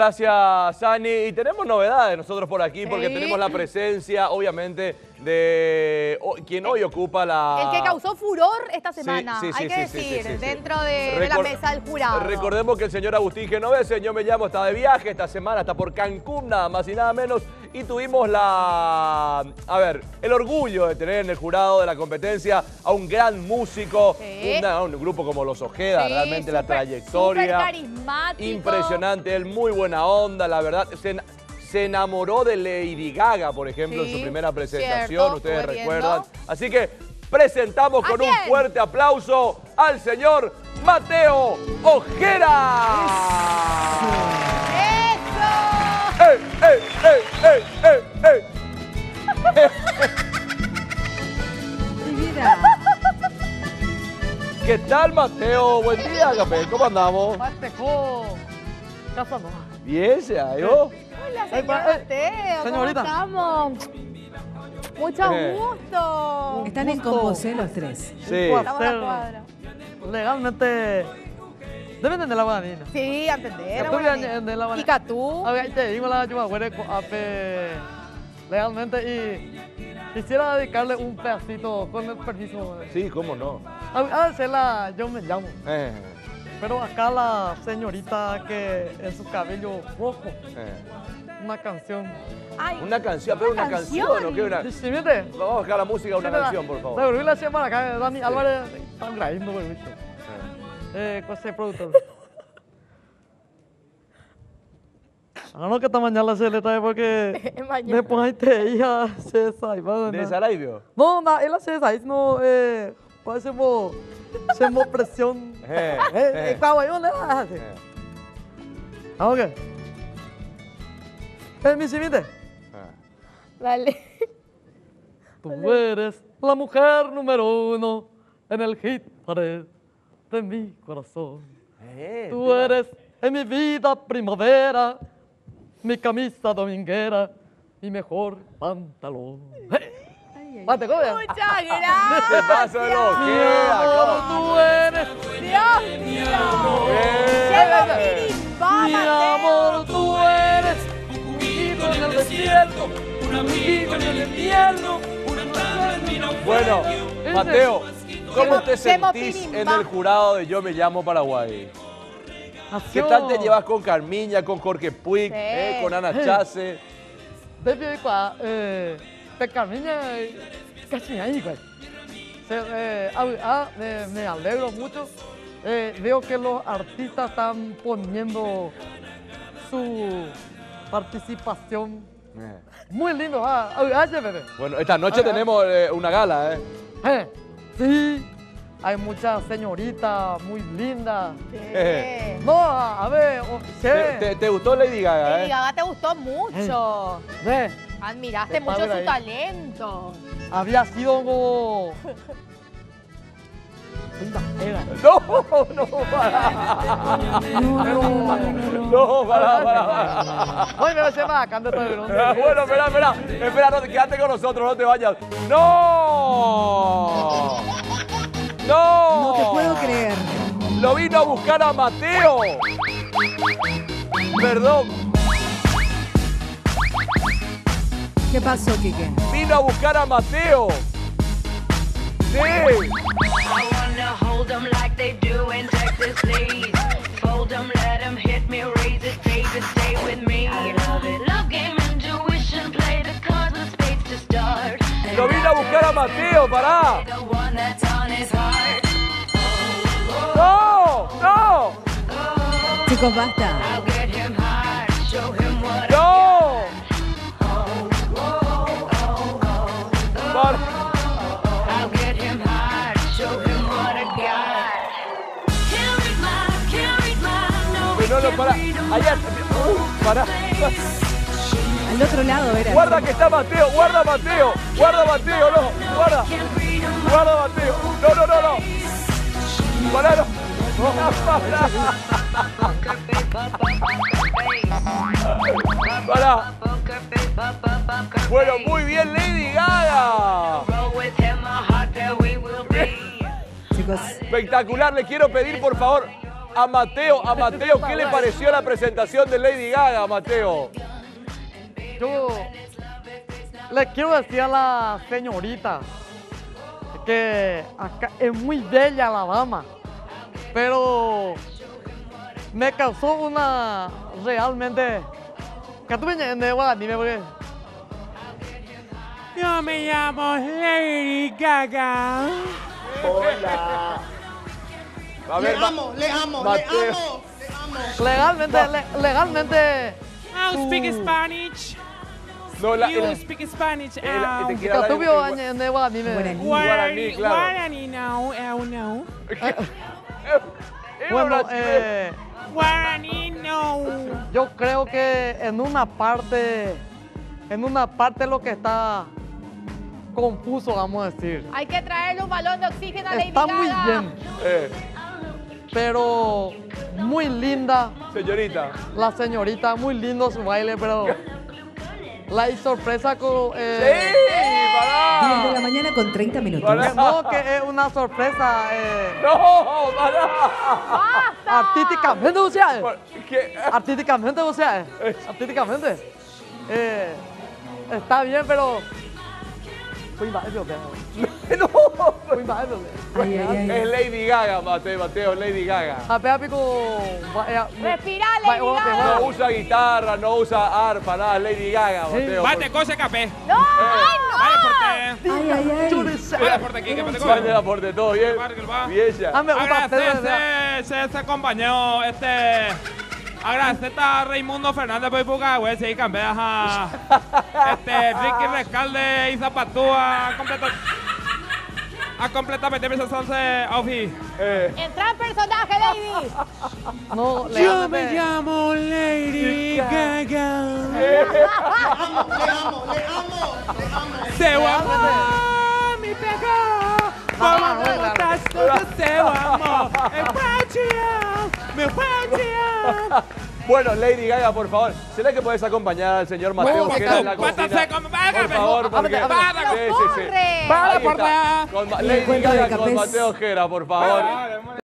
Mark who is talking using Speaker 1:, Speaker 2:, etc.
Speaker 1: Gracias, Sani. Y tenemos novedades nosotros por aquí porque
Speaker 2: Sí.
Speaker 1: tenemos la presencia, obviamente, de quien hoy ocupa la...
Speaker 2: El que causó furor esta semana,
Speaker 1: sí,
Speaker 2: hay que
Speaker 1: sí,
Speaker 2: decir,
Speaker 1: sí.
Speaker 2: dentro de la mesa del jurado.
Speaker 1: Recordemos que el señor Agustín Genovese, Yo Me Llamo, está de viaje esta semana, está por Cancún, nada más y nada menos. Y tuvimos el orgullo de tener en el jurado de la competencia a un gran músico,
Speaker 2: Sí.
Speaker 1: un grupo como Los Ojeda,
Speaker 2: Sí,
Speaker 1: realmente la
Speaker 2: súper
Speaker 1: trayectoria.
Speaker 2: carismático.
Speaker 1: Impresionante, él muy buena onda, la verdad. Se enamoró de Lady Gaga, por ejemplo, en su primera presentación,
Speaker 2: cierto,
Speaker 1: ustedes
Speaker 2: estuve
Speaker 1: recuerdan.
Speaker 2: viendo.
Speaker 1: Así que presentamos con un fuerte aplauso al señor Mateo Ojeda.
Speaker 2: ¡Eso!
Speaker 1: ¡Ey, ey, ey, ey, ey, ey!
Speaker 3: Mira.
Speaker 1: ¿Qué tal, Mateo? Buen día, Capé. ¿Cómo andamos? Bien, se ha ido.
Speaker 2: Hola, señor Mateo,
Speaker 4: señorita.
Speaker 2: ¿cómo estamos? Mucho gusto.
Speaker 3: Están en Composé los tres.
Speaker 1: Sí.
Speaker 2: Estamos a la cuadra.
Speaker 4: Legalmente deben de la guanina.
Speaker 2: Sí, entender.
Speaker 4: De la
Speaker 2: ¿Y Catú?
Speaker 4: A ver, te digo la legalmente y quisiera dedicarle un pedacito con el permiso.
Speaker 1: Sí, cómo no.
Speaker 4: A hacerla, Yo Me Llamo.
Speaker 1: Eh,
Speaker 4: Pero acá la señorita que en su cabello rojo,
Speaker 1: eh.
Speaker 4: una canción.
Speaker 2: Ay,
Speaker 1: Una canción, pero una canción, ¿o qué?
Speaker 4: ¿Sí, viste?
Speaker 1: Vamos a buscar la música de una canción, por favor.
Speaker 4: La gorila se llama acá, Dani Álvarez, están grabando, güey, ¿viste? ¿Cuál es el productor? No, que esta mañana se le trae porque
Speaker 2: mañana.
Speaker 4: después ahí te ella se saiba.
Speaker 1: ¿De Saraibio?
Speaker 4: No, no, él hace esa, no, parece como presión. Caballo, ¿no? ¿Ah, qué? Mi siguiente.
Speaker 2: Dale.
Speaker 4: Tú eres la mujer número 1 en el hit pared de mi corazón. Tú eres en mi vida primavera, mi camisa dominguera, mi mejor pantalón. ¡Mate, ¿cómo es?
Speaker 2: Muchas gracias.
Speaker 1: ¡Se pasa de lo
Speaker 4: Mi
Speaker 1: que
Speaker 4: amor, tú eres.
Speaker 2: Dios mío.
Speaker 4: Mi amor, tú eres un cuquito en el desierto, un amigo en el invierno, una tarde en mi naufragio.
Speaker 1: Bueno, Mateo, ¿cómo te
Speaker 2: Semo
Speaker 1: sentís en
Speaker 2: Pirimba.
Speaker 1: el jurado de Yo Me Llamo Paraguay? ¿Qué tal te llevas con Carmiña, con Jorge Puig,
Speaker 2: Sí.
Speaker 1: con Ana Chase?
Speaker 4: Desde qua de Carmiña casi ahí, güey. Me alegro mucho. Veo que los artistas están poniendo su participación. Muy lindo. Bebé.
Speaker 1: Bueno, esta noche tenemos una gala, ¿eh?
Speaker 4: Sí, hay muchas señoritas muy lindas.
Speaker 2: Sí.
Speaker 4: No, a ver,
Speaker 1: ¿Te gustó Lady Gaga,
Speaker 2: Lady Gaga te gustó mucho. Admiraste
Speaker 4: Qué
Speaker 2: mucho
Speaker 4: padre
Speaker 2: su
Speaker 4: ahí.
Speaker 2: talento.
Speaker 4: había sido como...
Speaker 1: No, para.
Speaker 4: Oye, me se va, canta todo el mundo.
Speaker 1: Bueno, espera, no, quédate con nosotros, no te vayas. ¡No! ¡No!
Speaker 3: No te puedo creer.
Speaker 1: Lo vino a buscar a Mateo. Perdón,
Speaker 3: ¿Qué pasó, Quique?
Speaker 1: vino a buscar a Mateo. Sí.
Speaker 5: I wanna hold them like they do in Texas, please. Fold them, let them hit me, raise it, baby, stay with me. I love it. Love game, intuition, play the cards with spades to start.
Speaker 1: Lo vino a buscar a Mateo, pará.
Speaker 5: The one that's on his heart.
Speaker 1: ¡No! ¡No!
Speaker 3: Chicos, basta.
Speaker 5: I'll get him high, show him what
Speaker 1: ¡No! Para.
Speaker 5: I'll get him high, show him what I got. Can't read my, no,
Speaker 1: No, para. Allá. Para.
Speaker 3: Al otro lado era.
Speaker 1: Guarda que está Mateo, guarda Mateo, guarda Mateo, no, guarda. Guarda Mateo. No. Pará, no. Pará. Bueno, muy bien, Lady Gaga.
Speaker 3: Chicos,
Speaker 1: Espectacular, le quiero pedir, por favor. A Mateo, ¿qué le pareció la presentación de Lady Gaga, Mateo?
Speaker 4: Yo le quiero decir a la señorita que acá es muy bella la dama, pero me causó una realmente que tú me entiendes, dime por qué.
Speaker 6: Yo me llamo Lady Gaga.
Speaker 1: Hola. A ver,
Speaker 6: Le amo.
Speaker 4: Legalmente.
Speaker 6: I speak Spanish.
Speaker 1: no,
Speaker 6: You speak Spanish.
Speaker 1: te quiero hablar
Speaker 4: Katubio
Speaker 1: en-
Speaker 4: ande guanime.
Speaker 1: Guaraní, claro.
Speaker 6: Guaraní, no.
Speaker 4: Bueno,
Speaker 6: Guaraní, no.
Speaker 4: yo creo que en una parte lo que está confuso, vamos a decir.
Speaker 2: Hay que traerle un balón de oxígeno a Lady
Speaker 4: Está
Speaker 2: Gaga.
Speaker 4: muy bien, pero muy linda
Speaker 1: señorita.
Speaker 4: la señorita, muy lindo su baile, pero la sorpresa con...
Speaker 1: ¡Sí!
Speaker 3: 10 de
Speaker 1: ¡Pará!
Speaker 3: la mañana con 30 minutos.
Speaker 1: Pará.
Speaker 4: No, que es una sorpresa
Speaker 1: ¡No! ¡Pará!
Speaker 4: artísticamente, o sea,
Speaker 1: ¿Qué?
Speaker 4: artísticamente, o sea, artísticamente. Está bien, pero... Fui mal, yo creo.
Speaker 1: ¡No!
Speaker 4: Fui mal, yo creo.
Speaker 3: Ay, ay, ay.
Speaker 1: Es Lady Gaga, Mateo, Lady Gaga.
Speaker 4: Apea pico...
Speaker 2: Respirá, Lady Gaga.
Speaker 1: No usa guitarra, no usa arpa, nada, Lady Gaga, Mateo.
Speaker 6: Bate cosa capé.
Speaker 2: ¡No! ¡Ay, no!
Speaker 6: Vale porte.
Speaker 3: Ay, ay, ay.
Speaker 6: Vale porte aquí, que me te
Speaker 1: ¿Cuál de la porte? ¿Todo bien? Bien ya.
Speaker 4: Ah, me gusta
Speaker 6: Agradecerse ese compañero, agradecer a Raimundo Fernández por Ipuca, güey, sí, campeas a Ricky Rescalde y Zapatúa, completamente presentación Aufi.
Speaker 2: Entra en personaje, Lady.
Speaker 4: No,
Speaker 6: Yo me
Speaker 4: legalmente...
Speaker 6: llamo Lady Gaga. Seu amor me pegou. Vamos voltar todo seu amor. Meu guardião.
Speaker 1: Bueno, Lady Gaga, por favor, ¿será que podés acompañar al señor Mateo
Speaker 4: No,
Speaker 1: Ojeda en la cocina? Por favor, porque...
Speaker 2: ¡Pero
Speaker 1: Sí, sí, sí.
Speaker 2: corre!
Speaker 6: Vale,
Speaker 1: Ahí está,
Speaker 6: porte.
Speaker 1: con
Speaker 3: Y el
Speaker 1: Lady
Speaker 3: cuento de
Speaker 1: Gaga con
Speaker 3: Capés.
Speaker 1: Mateo Ojeda, por favor.